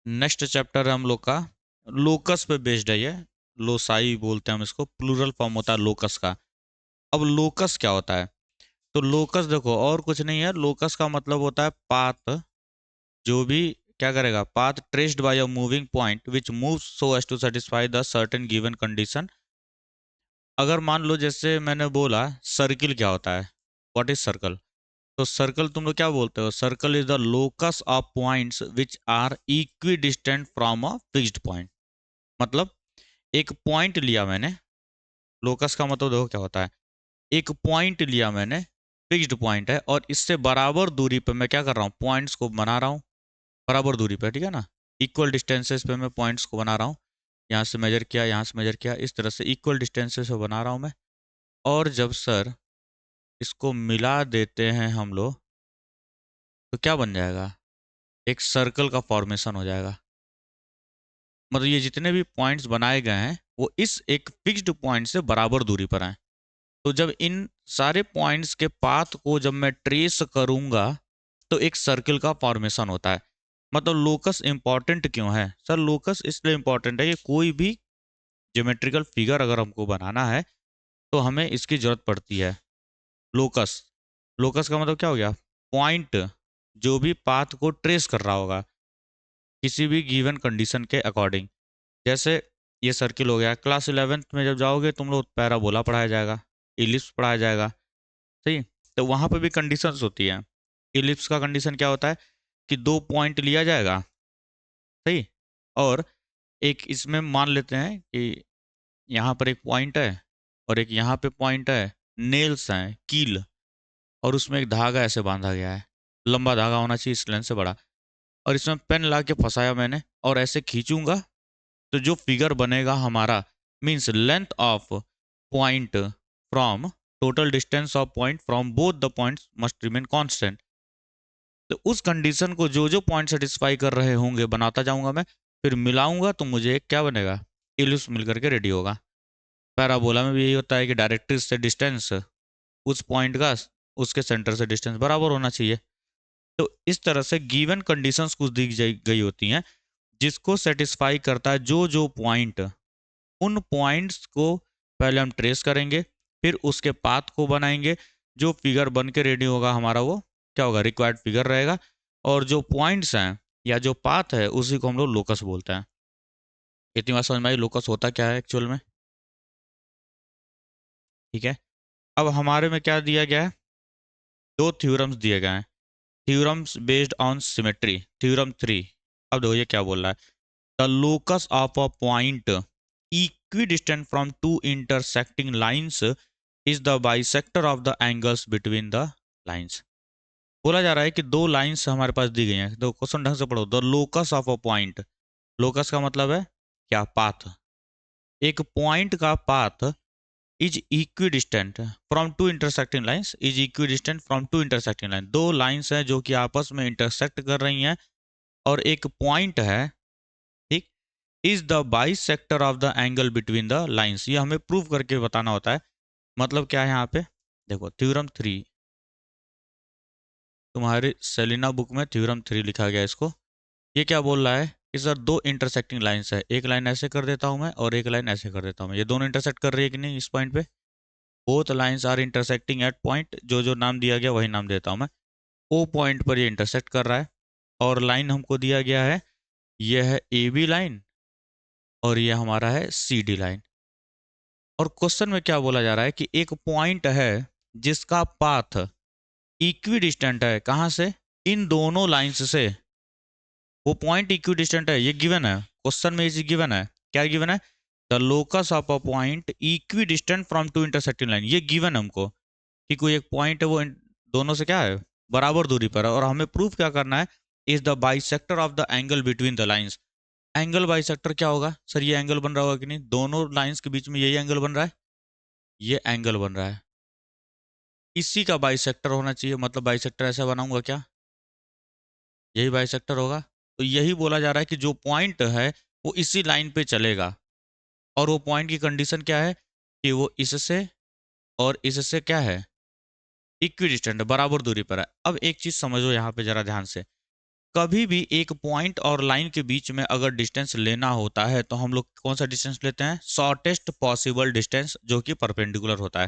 Next chapter है हम लोग का लोकस पे बेस्ड है ये। लोसाई बोलते हैं हम इसको, प्लूरल फॉर्म होता है लोकस का। अब लोकस क्या होता है? तो लोकस देखो और कुछ नहीं है, लोकस का मतलब होता है पाथ। जो भी क्या करेगा, path traced by a moving point which moves so as to satisfy the certain given condition. अगर मान लो जैसे मैंने बोला सर्किल क्या होता है, व्हाट इज सर्कल? तो सर्कल तुम लोग क्या बोलते हो? Circle is the locus of points which are equidistant from a fixed point. मतलब एक पॉइंट लिया मैंने, लोकस का मतलब देखो क्या होता है, एक पॉइंट लिया मैंने, फिक्स्ड पॉइंट है, और इससे बराबर दूरी पे मैं क्या कर रहा हूँ, पॉइंट्स को बना रहा हूँ। बराबर दूरी पे, ठीक है ना, इक्वल डिस्टेंसेस पे मैं पॉइंट्स को बना रहा हूँ। यहाँ से मेजर किया, यहाँ से मेजर किया, इस तरह से इक्वल डिस्टेंसेस पे बना रहा हूँ मैं। और जब सर इसको मिला देते हैं हम लोग, तो क्या बन जाएगा? एक सर्कल का फॉर्मेशन हो जाएगा। मतलब ये जितने भी पॉइंट्स बनाए गए हैं वो इस एक फिक्स्ड पॉइंट से बराबर दूरी पर हैं। तो जब इन सारे पॉइंट्स के पाथ को जब मैं ट्रेस करूंगा तो एक सर्कल का फॉर्मेशन होता है। मतलब लोकस इंपॉर्टेंट क्यों है सर? लोकस इसलिए इंपॉर्टेंट है कि कोई भी ज्योमेट्रिकल फिगर अगर हमको बनाना है तो हमें इसकी जरूरत पड़ती है। लोकस, लोकस का मतलब क्या हो गया? पॉइंट जो भी पाथ को ट्रेस कर रहा होगा किसी भी गिवन कंडीशन के अकॉर्डिंग। जैसे ये सर्किल हो गया, क्लास 11th में जब जाओगे तुम लोग पैराबोला पढ़ाया जाएगा, इलिप्स पढ़ाया जाएगा, सही। तो वहां पे भी कंडीशंस होती है। इलिप्स का कंडीशन क्या होता है कि दो पॉइंट लिया जाएगा, सही। और एक इसमें मान लेते हैं कि यहाँ पर एक पॉइंट है और एक यहाँ पे पॉइंट है, नेल्स हैं, कील, और उसमें एक धागा ऐसे बांधा गया है, लंबा धागा होना चाहिए इस लेंथ से बड़ा, और इसमें पेन ला के फंसाया मैंने और ऐसे खींचूंगा तो जो फिगर बनेगा हमारा means length of point from total distance of point from both the points must remain constant. तो उस कंडीशन को जो जो पॉइंट सेटिस्फाई कर रहे होंगे बनाता जाऊंगा मैं, फिर मिलाऊंगा तो मुझे एक क्या बनेगा, इलिप्स मिल करके रेडी होगा। पैराबोला में भी यही होता है कि डायरेक्ट्रिक्स से डिस्टेंस उस पॉइंट का उसके सेंटर से डिस्टेंस बराबर होना चाहिए। तो इस तरह से गिवन कंडीशंस कुछ दी गई होती हैं जिसको सेटिस्फाई करता है जो जो पॉइंट, उन पॉइंट्स को पहले हम ट्रेस करेंगे, फिर उसके पाथ को बनाएंगे, जो फिगर बन के रेडी होगा हमारा वो क्या होगा, रिक्वायर्ड फिगर रहेगा। और जो पॉइंट्स हैं या जो पाथ है उसी को हम लोग लोकस बोलते हैं। इतनी बात समझ में आई लोकस होता क्या है एक्चुअल में? ठीक है। अब हमारे में क्या दिया गया है, दो थ्योरम्स दिए गए हैं, theorems based on symmetry, theorem 3। अब देखो ये क्या बोल रहा है, the locus of a point equidistant from two intersecting lines is the bisector of the angles between the lines। बोला जा रहा है कि दो लाइंस हमारे पास दी गई हैं, तो क्वेश्चन ढंग से पढ़ो, the locus of a point. Locus का मतलब है क्या, पाथ। एक पॉइंट का path is equidistant from two intersecting lines, is equidistant from two intersecting line. दो लाइंस हैं जो कि आपस में इंटरसेक्ट कर रही हैं और एक पॉइंट है, ठीक, is the bisector of the angle between the lines. ये हमें प्रूव करके बताना होता है। मतलब क्या है यहाँ पे, देखो थ्योरम 3, तुम्हारे सेलिना बुक में थ्योरम 3 लिखा गया है इसको। ये क्या बोल रहा है कि सर दो इंटरसेक्टिंग लाइंस है, एक लाइन ऐसे कर देता हूँ मैं और एक लाइन ऐसे कर देता हूँ मैं, ये दोनों इंटरसेक्ट कर रही है कि नहीं इस पॉइंट पे? Both lines are intersecting at point, जो जो नाम दिया गया वही नाम देता हूँ मैं। ओ पॉइंट पर ये इंटरसेक्ट कर रहा है और लाइन हमको दिया गया है, ये है ए बी लाइन और ये हमारा है सी डी लाइन। और क्वेश्चन में क्या बोला जा रहा है कि एक पॉइंट है जिसका पाथ इक्वी डिस्टेंट है, कहाँ से, इन दोनों लाइंस से। वो पॉइंट इक्वी डिस्टेंट है, ये गिवन है क्वेश्चन में, ये गिवन है। क्या गिवन है? The locus of a point equidistant from two intersecting line, ये गिवन है हमको कि कोई एक पॉइंट है वो दोनों से क्या है, बराबर दूरी पर है, और हमें प्रूफ क्या करना है, is the bisector of the angle between the lines. Angle bisector क्या होगा सर, ये एंगल बन रहा होगा कि नहीं, दोनों लाइंस के बीच में यही एंगल बन रहा है, ये एंगल बन रहा है, इसी का बाइसेक्टर होना चाहिए। मतलब बाइसेक्टर ऐसा बनाऊंगा क्या, यही बाइसेक्टर होगा। तो यही बोला जा रहा है कि जो पॉइंट है वो इसी लाइन पे चलेगा, और वो पॉइंट की कंडीशन क्या है कि वो इससे और इससे क्या है, इक्विडिस्टेंट, बराबर दूरी पर है। अब एक चीज समझो यहाँ पे जरा ध्यान से, कभी भी एक पॉइंट और लाइन के बीच में अगर डिस्टेंस लेना होता है तो हम लोग कौन सा डिस्टेंस लेते हैं? शॉर्टेस्ट पॉसिबल डिस्टेंस, जो कि परपेंडिकुलर होता है।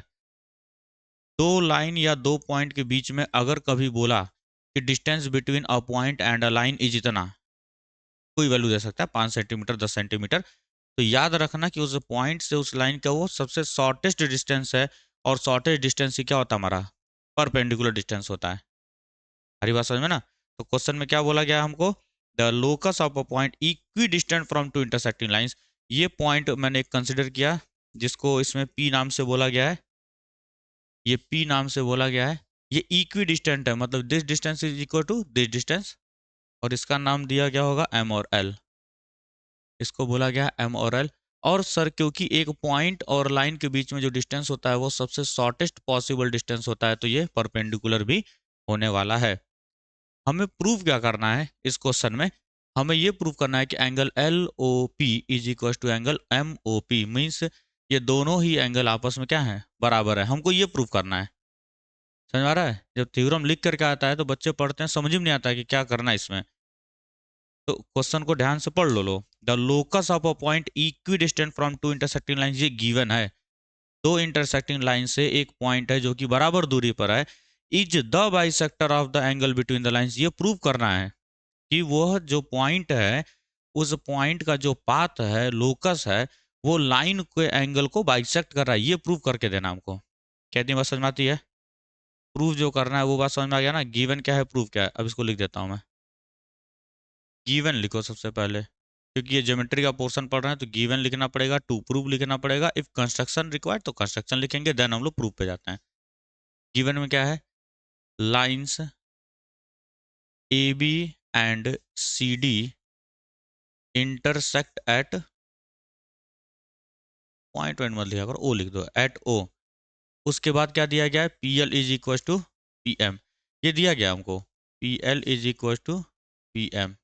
दो लाइन या दो पॉइंट के बीच में अगर कभी बोला कि distance between a point and a line is इतना, कोई वैल्यू दे सकता है, 5 सेंटीमीटर, 10 सेंटीमीटर, तो याद रखना कि उस पॉइंट से उस लाइन का वो सबसे शॉर्टेस्ट डिस्टेंस है। और शॉर्टेस्ट डिस्टेंस ही क्या होता है हमारा? परपेंडिकुलर डिस्टेंस होता है। हरी बात समझ में ना? तो क्वेश्चन में क्या बोला गया है हमको? The locus of a point equidistant from two intersecting lines. ये पॉइंट मैंने कंसिडर किया, जिसको इसमें पी नाम से बोला गया है। ये पी नाम से बोला गया है। ये इक्वी डिस्टेंट है, मतलब this distance is equal to this distance, और इसका नाम दिया गया होगा एम और एल। इसको बोला गया एम और एल। और सर क्योंकि एक पॉइंट और लाइन के बीच में जो डिस्टेंस होता है वो सबसे शॉर्टेस्ट पॉसिबल डिस्टेंस होता है, तो ये परपेंडिकुलर भी होने वाला है। हमें प्रूव क्या करना है इस क्वेश्चन में? हमें ये प्रूव करना है कि angle L O P is equal to angle M O P, means ये दोनों ही एंगल आपस में क्या है? बराबर है। हमको ये प्रूव करना है। समझ आ रहा है? जब थ्योरम लिख करके आता है तो बच्चे पढ़ते हैं, समझ में नहीं आता है कि क्या करना है इसमें। तो क्वेश्चन को ध्यान से पढ़ लो। The locus of a point equidistant from two intersecting line, ये गिवन है। दो इंटरसेक्टिंग लाइन से एक पॉइंट है जो कि बराबर दूरी पर है, is the bisector of the angle between the lines. ये प्रूव करना है कि वह जो पॉइंट है, उस पॉइंट का जो पाथ है, लोकस है, वो लाइन के एंगल को बाइसेक्ट कर रहा है। ये प्रूव करके देना हमको। कहती बात समझ में आती है? प्रूव जो करना है वो बात समझ में आ गया ना? गिवन क्या है, प्रूव क्या है? अब इसको लिख देता हूं मैं। गिवन लिखो सबसे पहले, क्योंकि ये ज्योमेट्री का पोर्शन पढ़ रहे हैं तो गिवन लिखना पड़ेगा, टू प्रूव लिखना पड़ेगा। इफ कंस्ट्रक्शन रिक्वायर्ड तो कंस्ट्रक्शन लिखेंगे, देन हम लोग प्रूव पे जाते हैं। गिवन में क्या है? Lines A B and C D intersect at, point point मत लिखा करो, ओ लिख दो, एट ओ। उसके बाद क्या दिया गया है? P L is equal to P M. ये दिया गया हमको, P L is equal to P M,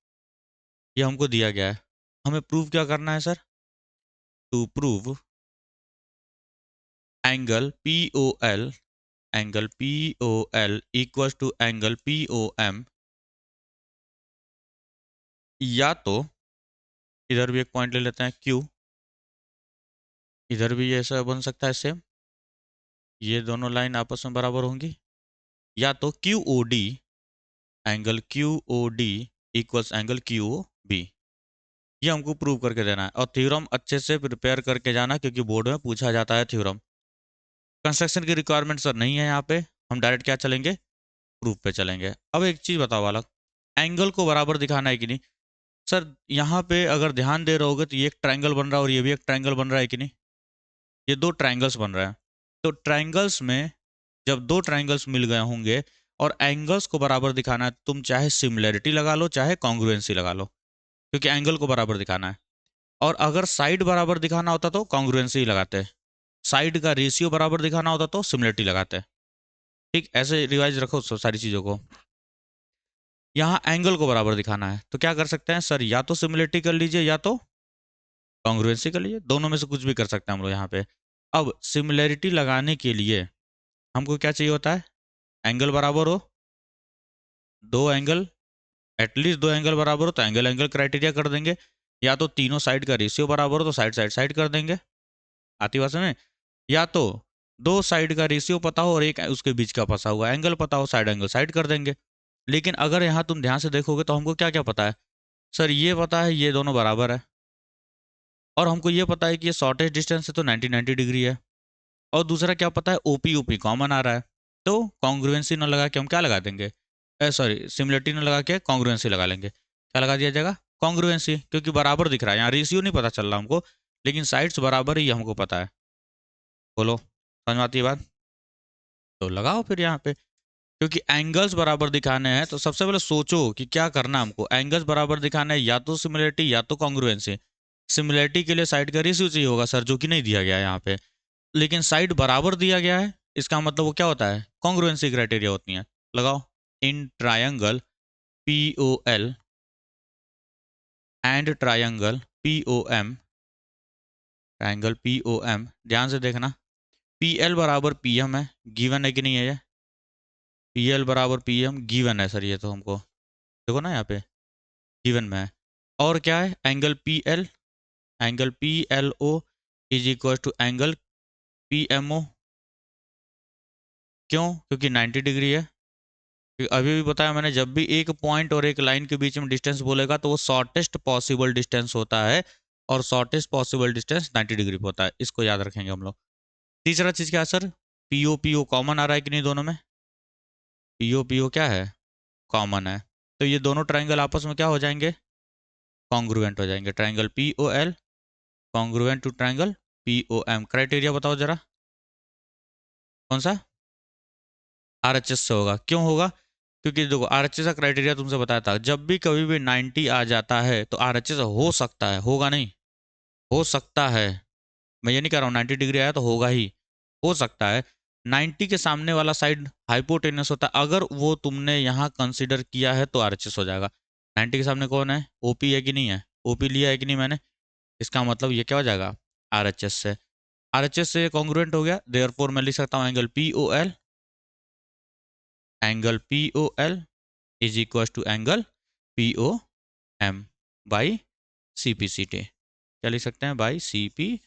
ये हमको दिया गया है। हमें प्रूव क्या करना है sir? To prove angle P O L, angle P O L equal to angle P O M, या तो इधर भी एक पॉइंट ले लेते हैं क्यू, इधर भी ऐसा बन सकता है सेम, ये दोनों लाइन आपस में बराबर होंगी, या तो Q O D, angle Q O D equals angle Q O B. ये हमको प्रूव करके देना है। और थ्योरम अच्छे से प्रिपेयर करके जाना, क्योंकि बोर्ड में पूछा जाता है थ्योरम। कंस्ट्रक्शन की रिक्वायरमेंट सर नहीं है यहाँ पे, हम डायरेक्ट क्या चलेंगे? प्रूफ पे चलेंगे। अब एक चीज बताओ वाला, एंगल को बराबर दिखाना है कि नहीं? सर यहाँ पे अगर ध्यान दे रहे होगे तो ये एक ट्रायंगल बन रहा है और ये भी एक ट्रायंगल बन रहा है कि नहीं? ये दो ट्रायंगल्स बन रहा है। तो ट्रायंगल्स में जब दो ट्रायंगल्स मिल गए होंगे और एंगल्स को बराबर दिखाना है, तुम चाहे सिमिलैरिटी लगा लो चाहे कॉन्ग्रुएंसी लगा लो, क्योंकि एंगल को बराबर दिखाना है। और अगर साइड बराबर दिखाना होता तो कॉन्ग्रुएंसी लगाते, साइड का रेशियो बराबर दिखाना होता तो सिमिलरिटी लगाते। ठीक, ऐसे रिवाइज रखो सारी चीज़ों को। यहाँ एंगल को बराबर दिखाना है तो क्या कर सकते हैं सर? या तो सिमिलरिटी कर लीजिए या तो कॉन्ग्रुएंसी कर लीजिए, दोनों में से कुछ भी कर सकते हैं हम लोग यहाँ पे। अब सिमिलरिटी लगाने के लिए हमको क्या चाहिए होता है? एंगल बराबर हो, दो एंगल, एटलीस्ट दो एंगल बराबर हो तो एंगल एंगल क्राइटेरिया कर देंगे, या तो तीनों साइड का रेशियो बराबर हो तो साइड साइड साइड कर देंगे। आती बात में? या तो दो साइड का रेशियो पता हो और एक उसके बीच का फंसा हुआ एंगल पता हो, साइड एंगल साइड कर देंगे। लेकिन अगर यहाँ तुम ध्यान से देखोगे तो हमको क्या क्या पता है? सर ये पता है ये दोनों बराबर है, और हमको ये पता है कि ये शॉर्टेस्ट डिस्टेंस है तो 90 डिग्री है, और दूसरा क्या पता है? ओपी ओपी कॉमन आ रहा है। तो कॉन्ग्रुएंसी न लगा के हम क्या लगा देंगे? सॉरी, सिमिलरिटी न लगा के कॉन्ग्रुएंसी लगा लेंगे। क्या लगा दिया जाएगा? कॉन्ग्रुएंसी, क्योंकि बराबर दिख रहा है, यहाँ रेशियो नहीं पता चल रहा हमको, लेकिन साइड्स बराबर ही हमको पता है। बोलो, समझ में आती है बात? तो लगाओ फिर यहाँ पे, क्योंकि एंगल्स बराबर दिखाने हैं तो सबसे पहले सोचो कि क्या करना है हमको। एंगल्स बराबर दिखाना है, या तो सिमिलरिटी या तो कॉन्ग्रुएंसी। सिमिलरिटी के लिए साइड का रेशियो चाहिए होगा सर, जो कि नहीं दिया गया है यहाँ पे, लेकिन साइड बराबर दिया गया है, इसका मतलब वो क्या होता है? कॉन्ग्रुएंसी क्राइटेरिया होती है। लगाओ, in triangle P O L and triangle P O M, triangle P O M, ध्यान से देखना, पी एल बराबर पी एम है, गिवन है कि नहीं है? ये पी एल बराबर पी एम गिवन है सर, ये तो हमको देखो ना यहाँ पे, गिवन में है। और क्या है, angle P L, angle P L O is equal to angle P M O. क्यों? क्योंकि 90 डिग्री है। क्योंकि अभी भी बताया मैंने, जब भी एक पॉइंट और एक लाइन के बीच में डिस्टेंस बोलेगा तो वो शॉर्टेस्ट पॉसिबल डिस्टेंस होता है, और शॉर्टेस्ट पॉसिबल डिस्टेंस 90 डिग्री पे होता है। इसको याद रखेंगे हम लोग। तीसरा चीज क्या है सर, पीओ पीओ कॉमन आ रहा है कि नहीं दोनों में? पीओ पीओ क्या है, कॉमन है। तो ये दोनों ट्राइंगल आपस में क्या हो जाएंगे, कॉन्ग्रुएंट हो जाएंगे। Triangle P O L congruent to triangle P O M. Criteria बताओ जरा, कौन सा? आरएचएस से होगा। क्यों होगा? क्योंकि देखो आरएचएस का क्राइटेरिया तुमसे बताया था, जब भी कभी भी 90 आ जाता है तो आरएचएस हो सकता है, होगा नहीं, हो सकता है। मैं ये नहीं कह रहा हूँ 90 डिग्री आया तो होगा ही, हो सकता है। 90 के सामने वाला साइड हाइपोटेनस होता है, अगर वो तुमने यहाँ कंसिडर किया है तो आरएचएस हो जाएगा। 90 के सामने कौन है, ओपी है कि नहीं है? ओपी लिया है कि नहीं मैंने? इसका मतलब ये क्या हो जाएगा, आरएचएस से। आरएचएस से कॉन्ग्रुएंट हो गया, देयरफॉर मैं लिख सकता हूँ angle P O L, angle P O L is equal to angle P O M by C P C T. क्या लिख सकते हैं, by C P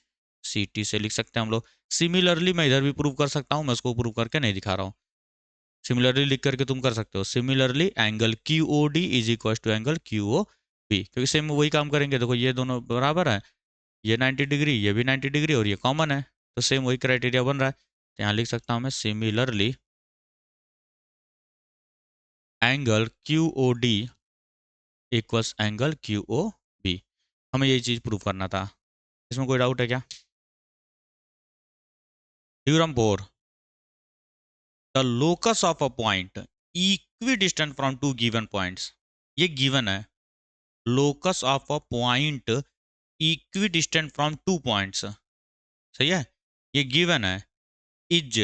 C T से लिख सकते हैं हम लोग। सिमिलरली मैं इधर भी प्रूव कर सकता हूँ, मैं उसको प्रूव करके नहीं दिखा रहा हूँ। सिमिलरली लिख करके तुम कर सकते हो, similarly angle Q O D is equal to angle Q O B, क्योंकि सेम वही काम करेंगे। देखो ये दोनों बराबर है, ये 90 डिग्री, ये भी 90 डिग्री, और ये कॉमन है, तो सेम वही क्राइटेरिया बन रहा है। तो यहाँ लिख सकता हूँ मैं, similarly angle Q O D equals angle Q O B. हमें यही चीज प्रूव करना था। इसमें कोई डाउट है क्या? Theorem 4, the locus of a point equidistant from two given points. ये गिवन है, locus of a point equidistant from two points, सही है, ये गिवन है, is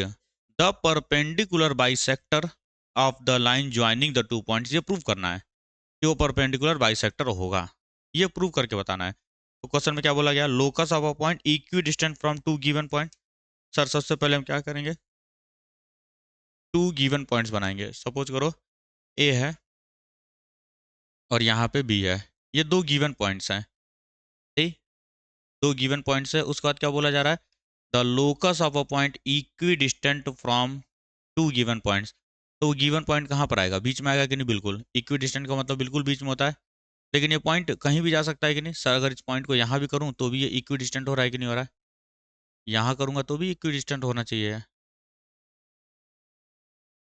the perpendicular bisector of the line joining the two points. ये prove करना है कि वो परपेंडिकुलर बाइसेक्टर होगा, ये प्रूव करके बताना है। तो क्वेश्चन में क्या बोला गया, locus of a point equidistant from two given point. Sir सबसे पहले हम क्या करेंगे, टू गिवन पॉइंट्स बनाएंगे। सपोज करो ए है और यहाँ पे बी है, ये दो गिवन पॉइंट्स हैं, ठीक, दो गिवन पॉइंट्स है। उसके बाद क्या बोला जा रहा है, the locus of a point equidistant from two given points. तो वो गिवन पॉइंट कहाँ पर आएगा, बीच में आएगा कि नहीं? बिल्कुल, इक्वी डिस्टेंट का मतलब बिल्कुल बीच में होता है। लेकिन ये पॉइंट कहीं भी जा सकता है कि नहीं सर? अगर इस पॉइंट को यहाँ भी करूँ तो भी ये इक्वी डिस्टेंट हो रहा है कि नहीं हो रहा है? यहाँ करूँगा तो भी इक्वी डिस्टेंट होना चाहिए,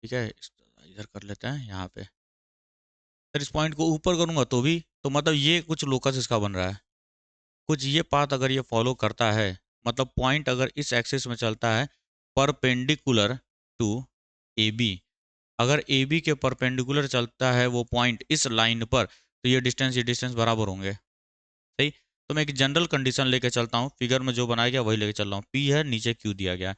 ठीक है। इधर कर लेते हैं यहाँ पे। फिर इस पॉइंट को ऊपर करूंगा तो भी, तो मतलब ये कुछ लोकस इसका बन रहा है, कुछ ये पाथ अगर ये फॉलो करता है, मतलब पॉइंट अगर इस एक्सिस में चलता है परपेंडिकुलर टू ए बी, अगर ए बी के परपेंडिकुलर चलता है वो पॉइंट इस लाइन पर, तो ये डिस्टेंस बराबर होंगे, सही। तो मैं एक जनरल कंडीशन लेके चलता हूँ, फिगर में जो बनाया गया वही लेके चल रहा हूँ। पी है, नीचे क्यू दिया गया,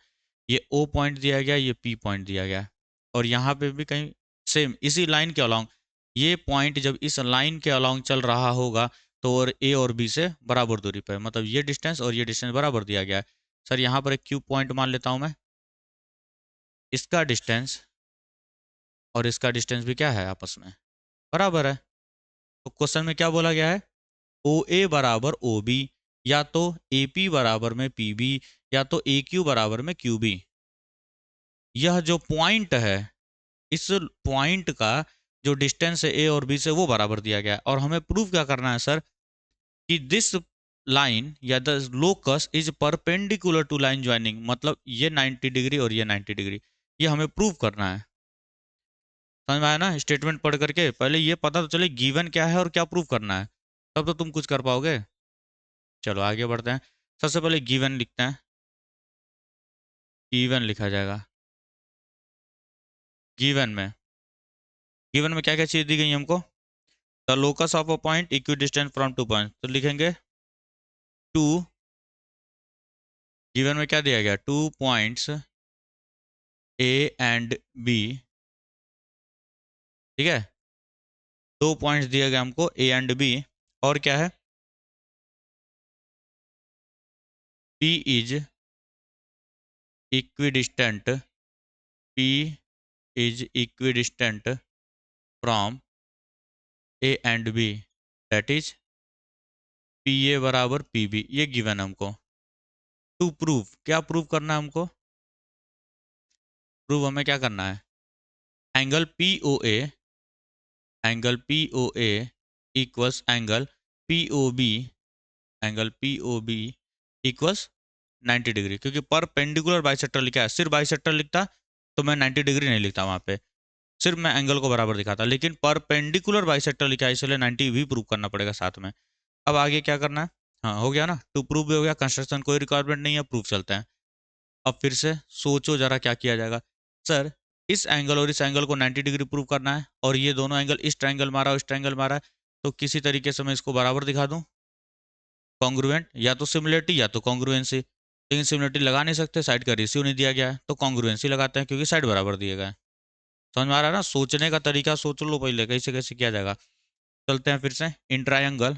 ये ओ पॉइंट दिया गया, ये पी पॉइंट दिया गया, और यहाँ पे भी कहीं सेम इसी लाइन के अलोंग, ये पॉइंट जब इस लाइन के अलोंग चल रहा होगा तो और ए और बी से बराबर दूरी पर, मतलब ये डिस्टेंस और ये डिस्टेंस बराबर दिया गया है। सर यहाँ पर एक क्यू पॉइंट मान लेता हूँ मैं, इसका डिस्टेंस और इसका डिस्टेंस भी क्या है, आपस में बराबर है। तो क्वेश्चन में क्या बोला गया है, ओ ए बराबर ओ बी, या तो ए पी बराबर में पी बी, या तो ए क्यू बराबर में क्यू बी। यह जो पॉइंट है, इस पॉइंट का जो डिस्टेंस है ए और बी से वो बराबर दिया गया है, और हमें प्रूव क्या करना है सर, कि दिस लाइन या the locus is perpendicular to line joining, मतलब ये 90 डिग्री और ये 90 डिग्री, ये हमें प्रूव करना है। समझ में आया ना? स्टेटमेंट पढ़ करके पहले ये पता तो चले गिवन क्या है और क्या प्रूव करना है, तब तो तुम कुछ कर पाओगे। चलो आगे बढ़ते हैं। सबसे पहले गिवन लिखते हैं, गिवन लिखा जाएगा। गिवन में, गिवन में क्या क्या चीज दी गई हमको, the locus of a point equidistant from two point, तो लिखेंगे टू, गिवन में क्या दिया गया, two points A and B, ठीक है, दो पॉइंट्स दिए गए हमको ए एंड बी, और क्या है, P is equidistant, P is equidistant from A and B, that is P A बराबर पी बी, ये गिवन है हमको। टू प्रूव, क्या प्रूव करना है हमको? प्रूव हमें क्या करना है? Angle P O A, angle P O A equals angle P O B, angle P O B equals 90 degree. क्योंकि परपेंडिकुलर बाइसेक्टर लिखा है, सिर्फ बाइसेक्टर लिखता तो मैं 90 डिग्री नहीं लिखता वहां पे, सिर्फ मैं एंगल को बराबर दिखाता। लेकिन परपेंडिकुलर बाइसेक्टर लिखा है, इसलिए 90 भी प्रूव करना पड़ेगा साथ में। अब आगे क्या करना है? हाँ हो गया ना, टू प्रूव भी हो गया, कंस्ट्रक्शन कोई रिक्वायरमेंट नहीं है, प्रूफ चलते हैं। अब फिर से सोचो जरा क्या किया जाएगा। सर इस एंगल और इस एंगल को 90 डिग्री प्रूव करना है, और ये दोनों एंगल इस ट्रायंगल मारा और इस ट्रायंगल मारा है, तो किसी तरीके से मैं इसको बराबर दिखा दूं, कॉन्ग्रुएंट, या तो सिमिलरिटी या तो कॉन्ग्रुएंसी। लेकिन सिमिलरिटी लगा नहीं सकते, साइड का रेशियो नहीं दिया गया है, तो कॉन्ग्रुएंसी लगाते हैं क्योंकि साइड बराबर दिए गए हैं। समझ में आ रहा है ना? सोचने का तरीका सोच लो पहले, कैसे कैसे किया जाएगा। चलते हैं फिर से। इन ट्रायंगल,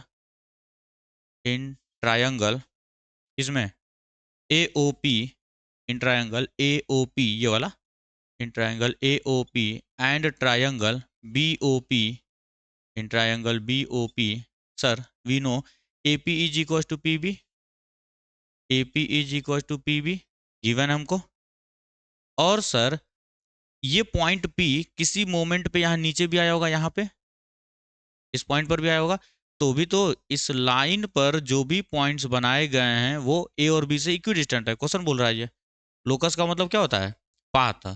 इन ट्रायंगल इसमें A O P, in triangle A O P, ये वाला in triangle A O P and triangle B O P, in triangle B O P, sir we know A P is equal to P B, A P is equal to P B given हमको। और sir ये point P किसी moment पे यहाँ नीचे भी आया होगा, यहाँ पे इस पॉइंट पर भी आया होगा, तो भी तो इस लाइन पर जो भी पॉइंट्स बनाए गए हैं वो ए और बी से इक्वी डिस्टेंट है। क्वेश्चन बोल रहा है ये लोकस का मतलब क्या होता है? पाथ।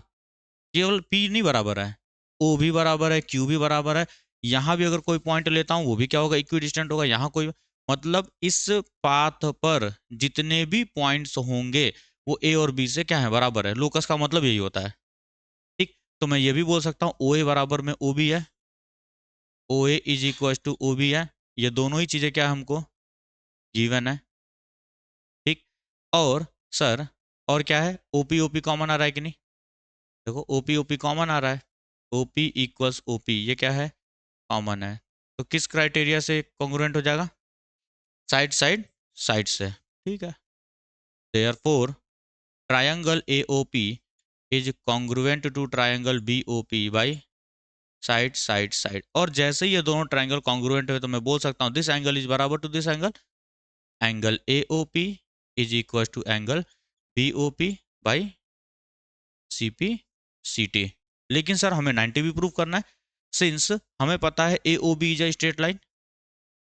केवल पी नहीं बराबर है, ओ भी बराबर है, क्यू भी बराबर है। यहाँ भी अगर कोई पॉइंट लेता हूँ वो भी क्या होगा? इक्वी डिस्टेंट होगा। यहाँ कोई, मतलब इस पाथ पर जितने भी पॉइंट्स होंगे वो ए और बी से क्या है? बराबर है। लोकस का मतलब यही होता है। ठीक, तो मैं ये भी बोल सकता हूँ ओ ए बराबर में ओ बी है, O A is equal to O B है। ये दोनों ही चीजें क्या है? हमको गिवन है। ठीक, और सर और क्या है? ओपी ओपी कॉमन आ रहा है कि नहीं? देखो ओपी ओपी कॉमन आ रहा है, ओपी इक्वल्स ओपी, ये क्या है? कॉमन है। तो किस क्राइटेरिया से कॉन्ग्रुएंट हो जाएगा? साइड साइड साइड से। ठीक है, therefore triangle AOP is congruent to triangle BOP by side side side. और जैसे ही ये दोनों ट्रायंगल कॉन्ग्रुएंट हुए तो मैं बोल सकता हूँ दिस एंगल इज बराबर to this angle, angle AOP is equal to angle BOP by CP CT. लेकिन सर हमें 90 भी प्रूव करना है, सिंस हमें पता है AOB is a straight line,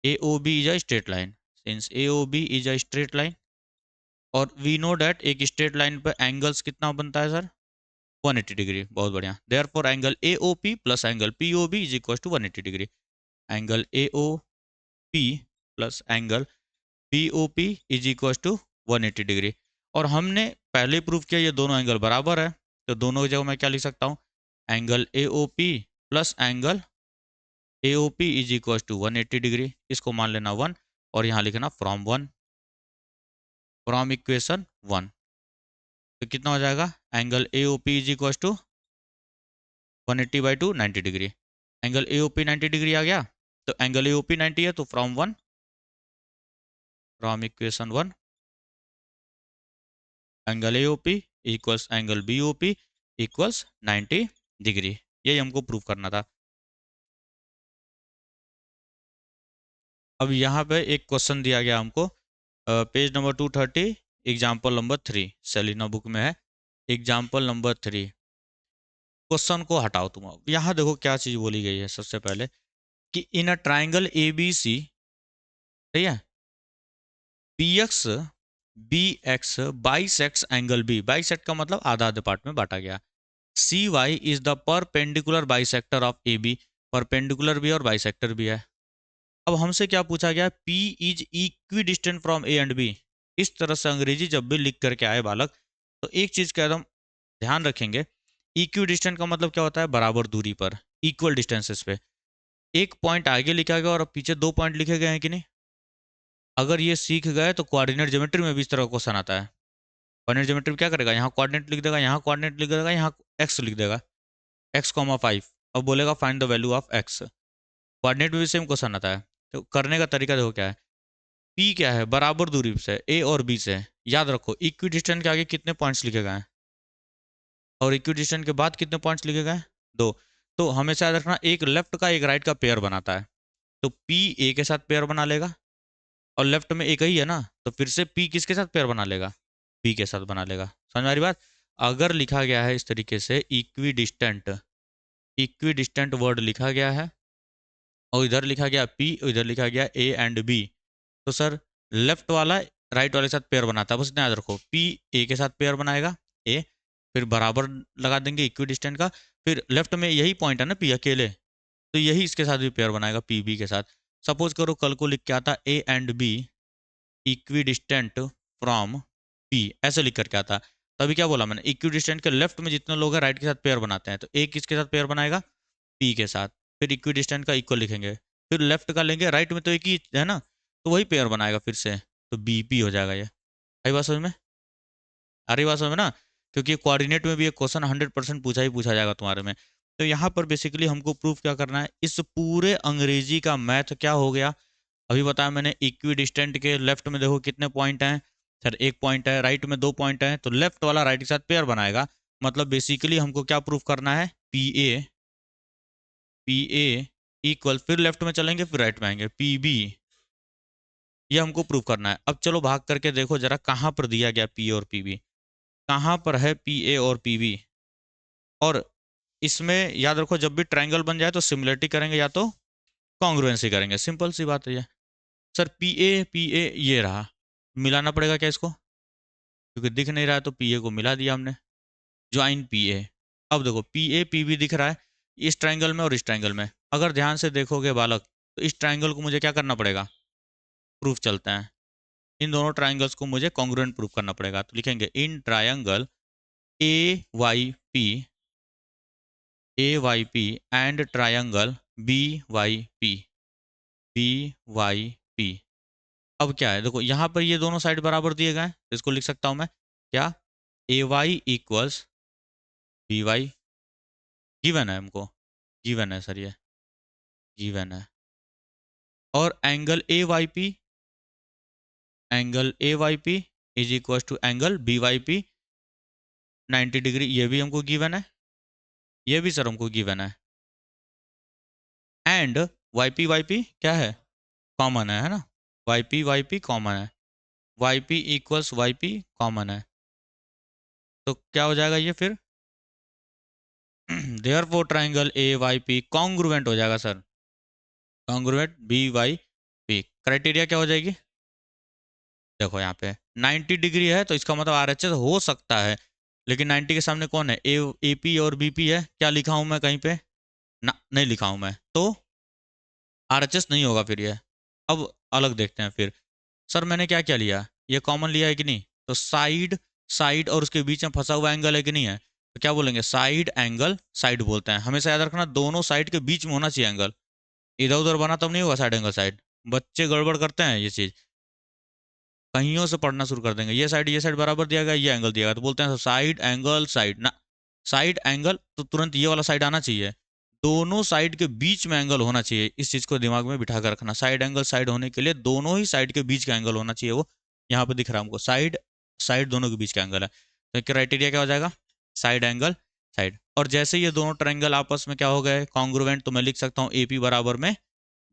AOB is a straight line, since AOB is a straight line, और we know that एक स्ट्रेट लाइन पर एंगल्स कितना बनता है सर? 180 डिग्री। बहुत बढ़िया। Therefore angle AOP plus angle POB is equal to 180 degree. Angle AOP plus angle POP is equal to 180 degree. और हमने पहले प्रूव किया ये दोनों एंगल बराबर है, तो दोनों की जगह मैं क्या लिख सकता हूँ? Angle AOP plus angle AOP is equal to 180 degree, इसको मान लेना 1, और यहाँ लिखना फ्रॉम 1, फ्रॉम इक्वेशन 1। तो कितना हो जाएगा? Angle AOP is equal to 180 by two 90 degree. Angle AOP 90 degree आ गया, तो एंगल AOP 90 है, तो from 1, from equation 1 angle AOP equals angle BOP equals 90 degree. यही हमको प्रूव करना था। अब यहाँ पे एक क्वेश्चन दिया गया हमको, page number 230, example number 3, Selina book में है, एग्जाम्पल नंबर 3। क्वेश्चन को हटाओ तुम। अब यहाँ देखो क्या चीज बोली गई है। सबसे पहले कि इन अ ट्राइंगल ABC, सही है, BX BX bisects angle B, bisect का मतलब आधा आधे पार्ट में बांटा गया। CY is the perpendicular bisector of AB, perpendicular भी और बाइसेक्टर भी है। अब हमसे क्या पूछा गया? P is equidistant from A and B। इस तरह से अंग्रेजी जब भी लिख करके आए बालक, तो एक चीज का एकदम ध्यान रखेंगे, इक्वी डिस्टेंट का मतलब क्या होता है? बराबर दूरी पर, इक्वल डिस्टेंसेस पे। एक पॉइंट आगे लिखा गया और पीछे 2 पॉइंट लिखे गए हैं कि नहीं? अगर ये सीख गए तो कोऑर्डिनेट ज्योमेट्री में भी इस तरह का क्वेश्चन आता है। कोऑर्डिनेट ज्योमेट्री में क्या करेगा? यहाँ कोऑर्डिनेट लिख देगा, यहाँ कोऑर्डिनेट लिख देगा, यहाँ एक्स लिख देगा, x,5। अब बोलेगा find the value of x। Coordinate में भी सेम क्वेश्चन आता है। तो करने का तरीका देखो क्या है। P क्या है? बराबर दूरी से A और B से। याद रखो इक्वी डिस्टेंट के आगे कितने पॉइंट्स लिखे गए हैं, और इक्वी डिस्टेंट के बाद कितने पॉइंट्स लिखे गए हैं? 2। तो हमेशा याद रखना एक लेफ्ट का एक राइट का पेयर बनाता है। तो पी ए के साथ पेयर बना लेगा, और लेफ्ट में एक ही है ना, तो फिर से पी किसके साथ पेयर बना लेगा, पी के साथ बना लेगा। समझ में आ रही बात? अगर लिखा गया है इस तरीके से equi distant, equi distant word लिखा गया है, और इधर लिखा गया पी, इधर लिखा गया ए एंड बी, तो सर लेफ्ट वाला राइट वाले के साथ पेयर बनाता है, बस इतना याद रखो। पी ए के साथ पेयर बनाएगा, ए, फिर बराबर लगा देंगे इक्वी डिस्टेंट का, फिर लेफ्ट में यही पॉइंट है ना पी अकेले, तो यही इसके साथ भी पेयर बनाएगा पी बी के साथ। सपोज करो कल को लिख के आता A and B equidistant from P, ऐसे लिख करके आता, तभी क्या बोला मैंने, इक्वी डिस्टेंट के लेफ्ट में जितने लोग हैं राइट के साथ पेयर बनाते हैं, तो ए किसके साथ पेयर बनाएगा, पी के साथ, फिर इक्वी डिस्टेंट का इक्वल लिखेंगे, फिर लेफ्ट का लेंगे, राइट में तो एक ही है ना, तो वही पेयर बनाएगा फिर से, तो बी पी हो जाएगा। ये आई बात समझ में? आ रही बात समझ में ना? क्योंकि कोऑर्डिनेट में भी एक क्वेश्चन 100% पूछा ही पूछा जाएगा तुम्हारे में। तो यहाँ पर बेसिकली हमको प्रूफ क्या करना है, इस पूरे अंग्रेजी का मैथ क्या हो गया, अभी बताया मैंने, इक्वी डिस्टेंट के लेफ्ट में देखो कितने पॉइंट हैं, सर एक पॉइंट है, राइट में 2 पॉइंट हैं, तो लेफ्ट वाला राइट के साथ पेयर बनाएगा, मतलब बेसिकली हमको क्या प्रूफ करना है, पी ए इक्वल, फिर लेफ्ट में चलेंगे फिर राइट में आएंगे, पी बी, ये हमको प्रूव करना है। अब चलो भाग करके देखो जरा कहाँ पर दिया गया पी और पी बी, कहाँ पर है पी ए और पी बी, और इसमें याद रखो जब भी ट्रायंगल बन जाए तो सिमिलरिटी करेंगे या तो कॉन्ग्रुएंसी करेंगे, सिंपल सी बात है ये। सर पी ए ये रहा, मिलाना पड़ेगा क्या इसको, क्योंकि दिख नहीं रहा है तो पी ए को मिला दिया हमने, ज्वाइन पी ए। अब देखो पी ए पी बी दिख रहा है इस ट्रायंगल में और इस ट्रायंगल में, अगर ध्यान से देखोगे बालक तो इस ट्रायंगल को मुझे क्या करना पड़ेगा, प्रूफ चलते हैं, इन दोनों ट्रायंगल्स को मुझे कॉन्ग्रुएंट प्रूफ करना पड़ेगा, तो लिखेंगे in triangle A Y P and triangle B Y P. अब क्या है देखो यहाँ पर ये दोनों साइड बराबर दिए गए हैं, तो इसको लिख सकता हूं मैं क्या, A Y equals B Y, given है हमको, गिवन है सर, ये गिवन है। और angle A Y P is equal to angle B Y P 90 degree, ये भी हमको गिवन है, ये भी सर हमको गिवन है। एंड वाई पी क्या है, कॉमन है ना, वाई पी कॉमन है, Y P equals Y P common है, तो क्या हो जाएगा ये फिर therefore triangle A Y P congruent हो जाएगा sir, congruent B Y P. Criteria क्या हो जाएगी, देखो यहाँ पे 90 डिग्री है तो इसका मतलब आर एच एस हो सकता है, लेकिन 90 के सामने कौन है, ए पी और बी पी है, क्या लिखा हूं मैं कहीं पे, ना नहीं लिखा हूं मैं, तो आर एच एस नहीं होगा फिर ये। अब अलग देखते हैं फिर, सर मैंने क्या क्या लिया, ये कॉमन लिया है कि नहीं, तो साइड, साइड और उसके बीच में फंसा हुआ एंगल है कि नहीं है, तो क्या बोलेंगे, साइड एंगल साइड बोलते हैं, हमेशा याद रखना दोनों साइड के बीच में होना चाहिए एंगल, इधर उधर बना तब नहीं होगा साइड एंगल साइड, बच्चे गड़बड़ करते हैं ये चीज, कहियों से पढ़ना शुरू कर देंगे, ये साइड बराबर दिया गया, ये एंगल दिया गया, तो बोलते हैं साइड एंगल साइड ना, साइड एंगल तो तुरंत ये वाला साइड आना चाहिए, दोनों साइड के बीच में एंगल होना चाहिए, इस चीज को दिमाग में बिठा कर रखना, साइड एंगल साइड होने के लिए दोनों ही साइड के बीच का एंगल होना चाहिए, वो यहाँ पे दिख रहा है हमको, साइड साइड दोनों के बीच का एंगल है, तो क्राइटेरिया क्या हो जाएगा, साइड एंगल साइड। और जैसे ये दोनों ट्रायंगल आपस में क्या हो गए कॉन्ग्रुएंट, तो मैं लिख सकता हूँ एपी बराबर में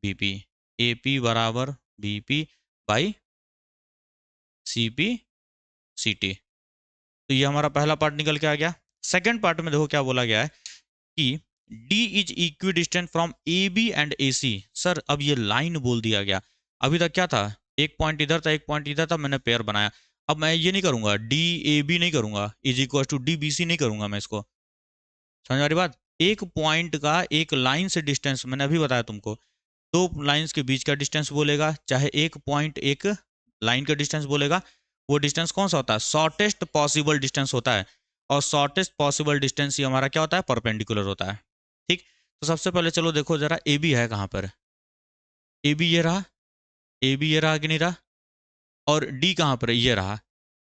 बीपी, एपी बराबर BP by C P C T. तो ये हमारा पहला पार्ट निकल के आ गया। सेकंड पार्ट में देखो क्या बोला गया है कि D is equidistant from A B and A C. Sir अब ये लाइन बोल दिया गया, अभी तक क्या था, एक पॉइंट इधर था एक पॉइंट इधर था, मैंने पेयर बनाया, अब मैं ये नहीं करूंगा डी ए बी नहीं करूंगा is equal to D B C नहीं करूंगा मैं इसको, समझ आ रही बात, एक पॉइंट का एक लाइन से डिस्टेंस, मैंने अभी बताया तुमको, दो लाइंस के बीच का डिस्टेंस बोलेगा, चाहे एक पॉइंट एक लाइन का डिस्टेंस बोलेगा, वो डिस्टेंस कौन सा होता है, शॉर्टेस्ट पॉसिबल डिस्टेंस होता है, और शॉर्टेस्ट पॉसिबल डिस्टेंस ही हमारा क्या होता है, परपेंडिकुलर होता है। ठीक, तो सबसे पहले चलो देखो जरा ए बी है कहाँ पर, ए बी ये रहा, ए बी ये रहा कि नहीं रहा, और डी कहाँ पर है, ये रहा,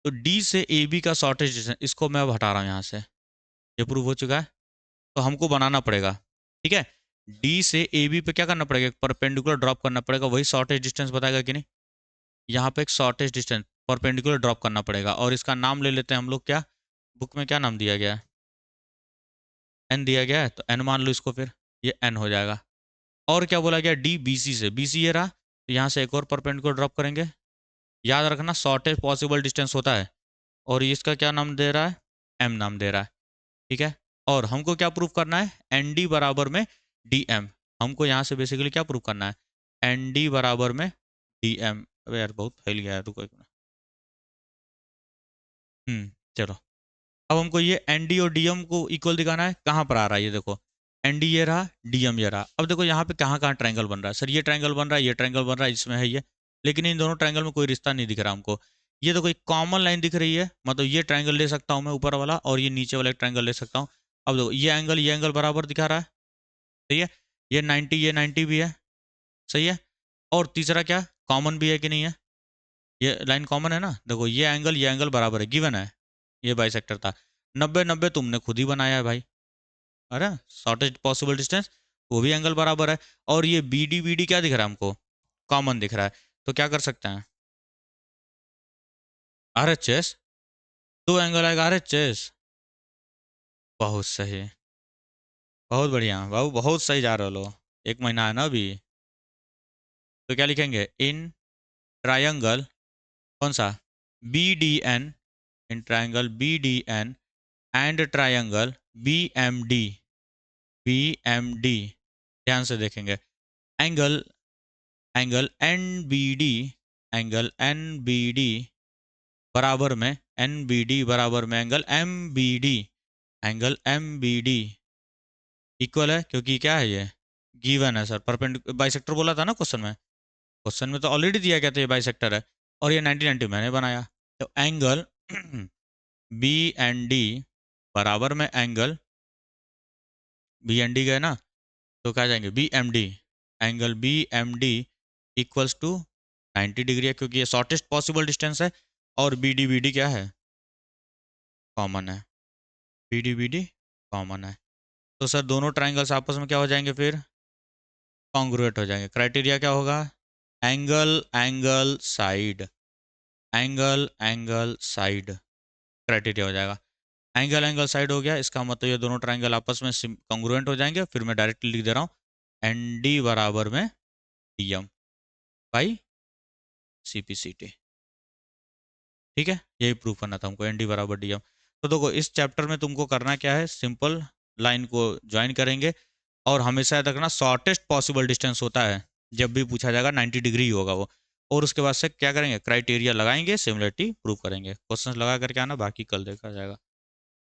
तो डी से ए बी का शॉर्टेस्ट डिस्टेंस, इसको मैं अब हटा रहा हूँ यहाँ से, ये प्रूव हो चुका है, तो हमको बनाना पड़ेगा, ठीक है, डी से ए बी पे क्या करना पड़ेगा, परपेंडिकुलर ड्रॉप करना पड़ेगा, वही शॉर्टेस्ट डिस्टेंस बताएगा कि नहीं, यहाँ पे एक शॉर्टेस्ट डिस्टेंस परपेंडिकुलर ड्रॉप करना पड़ेगा, और इसका नाम ले लेते हैं हम लोग, क्या बुक में क्या नाम दिया गया है, एन दिया गया है, तो एन मान लो इसको, फिर ये एन हो जाएगा, और क्या बोला गया, डी बीसी से, बीसी ये रहा, तो यहाँ से एक और परपेंडिकुलर ड्रॉप करेंगे। याद रखना शॉर्टेस्ट पॉसिबल डिस्टेंस होता है, और इसका क्या नाम दे रहा है, एम नाम दे रहा है, ठीक है। और हमको क्या प्रूफ करना है, एन डी बराबर में डी एम। हमको यहाँ से बेसिकली क्या प्रूफ करना है, एन डी बराबर में डी एम। अबे यार बहुत फैल गया है, रुको एक मिनट। चलो, अब हमको ये एन डी और डी एम को इक्वल दिखाना है। कहाँ पर आ रहा है ये देखो, एन डी ये रहा, डी एम ये रहा। अब देखो यहाँ पे कहाँ कहाँ ट्रायंगल बन रहा है, सर ये ट्रायंगल बन रहा है, ये ट्रायंगल बन रहा है, इसमें है ये, लेकिन इन दोनों ट्रायंगल में कोई रिश्ता नहीं दिख रहा हमको। ये देखो एक कॉमन लाइन दिख रही है, मतलब ये ट्रायंगल ले सकता हूँ मैं ऊपर वाला, और ये नीचे वाला एक ट्रायंगल ले सकता हूँ। अब देखो ये एंगल बराबर दिखा रहा है, सही है। ये 90 भी है, सही है। और तीसरा क्या, कॉमन भी है कि नहीं है, ये लाइन कॉमन है ना। देखो ये एंगल बराबर है, गिवन है, ये बाइसेक्टर था। 90 90 तुमने खुद ही बनाया है भाई, अरे शॉर्टेस्ट पॉसिबल डिस्टेंस, वो भी एंगल बराबर है। और ये बी डी क्या दिख रहा है हमको, कॉमन दिख रहा है। तो क्या कर सकते हैं, आर एच एस, दो एंगल आएगा आर एच एस। बहुत सही, बहुत बढ़िया बाबू, बहुत सही जा रहे हो। एक महीना है ना अभी। तो क्या लिखेंगे, इन ट्रायंगल, कौन सा, B D N, in triangle B D N and triangle B M D, B M D, ध्यान से देखेंगे, angle, angle N B D, angle N B D बराबर में एन बी डी बराबर में angle M B D, angle M B D equal है, क्योंकि क्या है ये गिवन है सर, परपेंडिकुलर बाइसेक्टर बोला था ना क्वेश्चन में, क्वेश्चन में तो ऑलरेडी दिया गया था ये बाइसेक्टर है। और ये 90 90 मैंने बनाया, तो एंगल बी एन डी बराबर में एंगल, बी एन डी गए ना, तो क्या जाएंगे B M D, angle B M D equals to 90 degree है, क्योंकि ये शॉर्टेस्ट पॉसिबल डिस्टेंस है। और बी डी क्या है, कॉमन है, बी डी कॉमन है। तो सर दोनों ट्राइंगल्स आपस में क्या हो जाएंगे फिर, कॉन्ग्रुएट हो जाएंगे। क्राइटेरिया क्या होगा, angle angle side, angle angle side criteria हो जाएगा। एंगल एंगल साइड हो गया, इसका मतलब ये दोनों ट्राइंगल आपस में कॉन्ग्रुएंट हो जाएंगे। फिर मैं डायरेक्टली लिख दे रहा हूँ, एन डी बराबर में D M by C P C T, ठीक है। यही प्रूफ करना था हमको, एन डी बराबर डी एम। तो देखो इस चैप्टर में तुमको करना क्या है, सिंपल लाइन को ज्वाइन करेंगे, और हमेशा याद रखना शॉर्टेस्ट पॉसिबल डिस्टेंस होता है, जब भी पूछा जाएगा 90 डिग्री ही होगा वो। और उसके बाद से क्या करेंगे, क्राइटेरिया लगाएंगे, सिमिलरिटी प्रूव करेंगे। क्वेश्चंस लगा करके आना, बाकी कल देखा जाएगा।